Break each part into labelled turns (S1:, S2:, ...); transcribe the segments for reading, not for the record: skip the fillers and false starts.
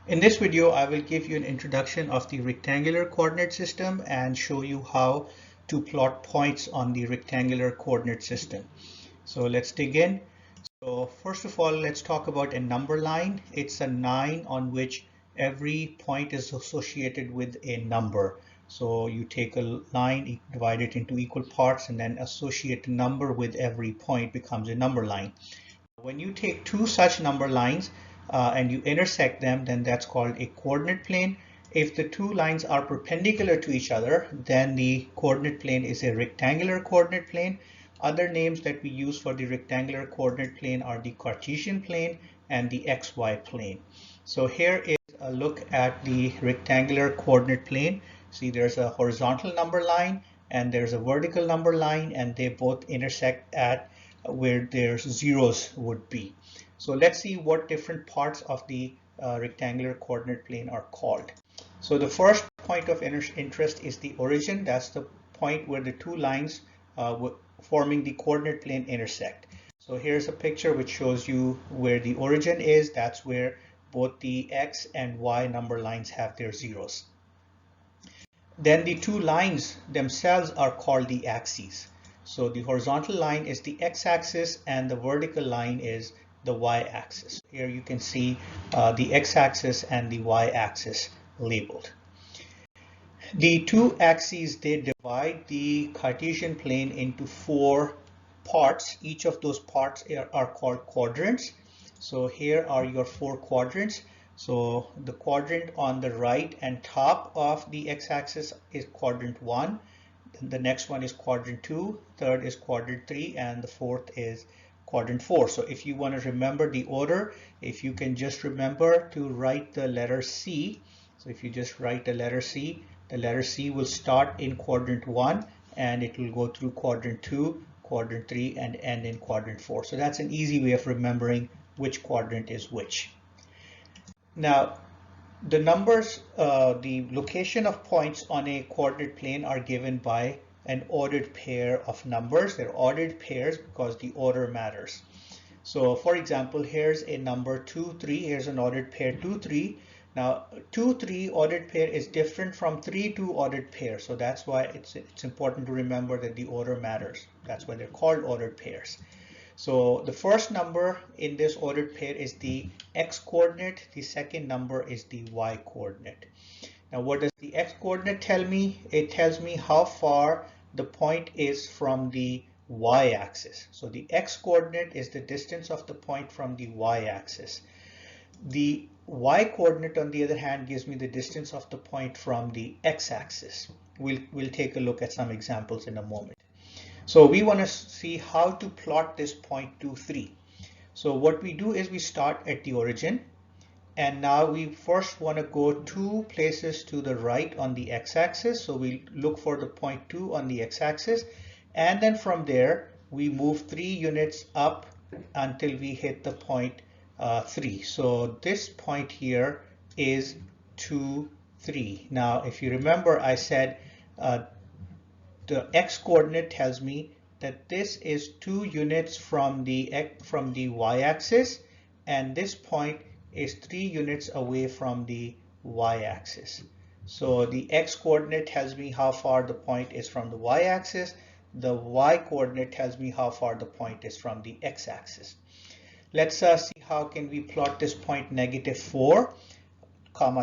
S1: In this video, I will give you an introduction of the rectangular coordinate system and show you how to plot points on the rectangular coordinate system. So let's dig in. So first of all, let's talk about a number line. It's a line on which every point is associated with a number. So you take a line, divide it into equal parts, and then associate a number with every point becomes a number line. When you take two such number lines and you intersect them, then that's called a coordinate plane. If the two lines are perpendicular to each other, then the coordinate plane is a rectangular coordinate plane. Other names that we use for the rectangular coordinate plane are the Cartesian plane and the XY plane. So here is a look at the rectangular coordinate plane. See, there's a horizontal number line and there's a vertical number line, and they both intersect at where their zeros would be. So let's see what different parts of the rectangular coordinate plane are called. So the first point of interest is the origin. That's the point where the two lines forming the coordinate plane intersect. So here's a picture which shows you where the origin is. That's where both the X and Y number lines have their zeros. Then the two lines themselves are called the axes. So the horizontal line is the x-axis and the vertical line is the y-axis. Here you can see the x-axis and the y-axis labeled. The two axes, they divide the Cartesian plane into four parts. Each of those parts are called quadrants. So here are your four quadrants. So the quadrant on the right and top of the x-axis is quadrant 1. The next one is quadrant 2, third is quadrant 3, and the fourth is quadrant 4. So if you want to remember the order, if you can just remember to write the letter C. So if you just write the letter C will start in quadrant 1 and it will go through quadrant 2, quadrant 3, and end in quadrant 4. So that's an easy way of remembering which quadrant is which. Now, the numbers, the location of points on a coordinate plane are given by an ordered pair of numbers. They're ordered pairs because the order matters. So for example, here's a number 2, 3. Here's an ordered pair 2, 3. Now 2, 3 ordered pair is different from 3, 2 ordered pair. So that's why it's important to remember that the order matters. That's why they're called ordered pairs. So the first number in this ordered pair is the x coordinate. The second number is the y coordinate. Now what does the x coordinate tell me? It tells me how far the point is from the y-axis. So the x coordinate is the distance of the point from the y-axis. The y coordinate, on the other hand, gives me the distance of the point from the x-axis. We'll take a look at some examples in a moment. So we want to see how to plot this point 2, 3. So what we do is we start at the origin, and now we first want to go 2 places to the right on the x-axis. So we look for the point 2 on the x-axis, and then from there we move 3 units up until we hit the point 3. So this point here is 2, 3. Now if you remember, I said the x coordinate tells me that this is 2 units from the y-axis, and this point is 3 units away from the y-axis. So the x coordinate tells me how far the point is from the y-axis. The y coordinate tells me how far the point is from the x-axis. Let's see how can we plot this point -4,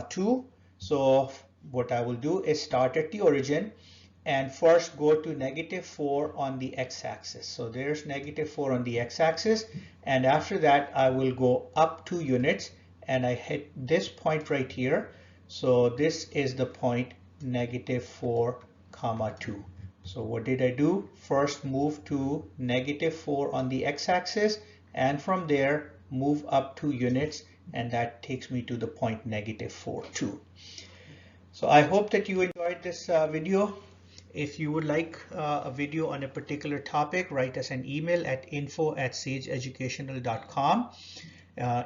S1: 2. So what I will do is start at the origin and first go to -4 on the x-axis. So there's -4 on the x-axis, and after that I will go up 2 units and I hit this point right here. So this is the point -4, 2. So what did I do? First move to -4 on the x-axis, and from there move up 2 units, and that takes me to the point -4, 2. So I hope that you enjoyed this video. If you would like a video on a particular topic, write us an email at info@sageeducational.com.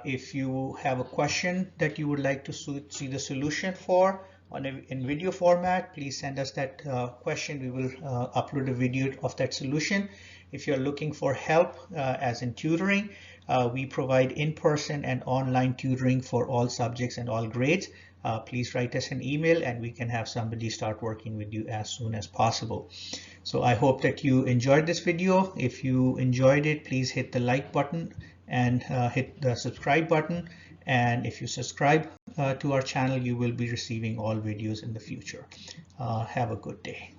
S1: If you have a question that you would like to see the solution for in video format, please send us that question. We will upload a video of that solution. If you're looking for help, as in tutoring, we provide in-person and online tutoring for all subjects and all grades. Please write us an email and we can have somebody start working with you as soon as possible. So I hope that you enjoyed this video. If you enjoyed it, please hit the like button and hit the subscribe button. And if you subscribe to our channel, you will be receiving all videos in the future. Have a good day.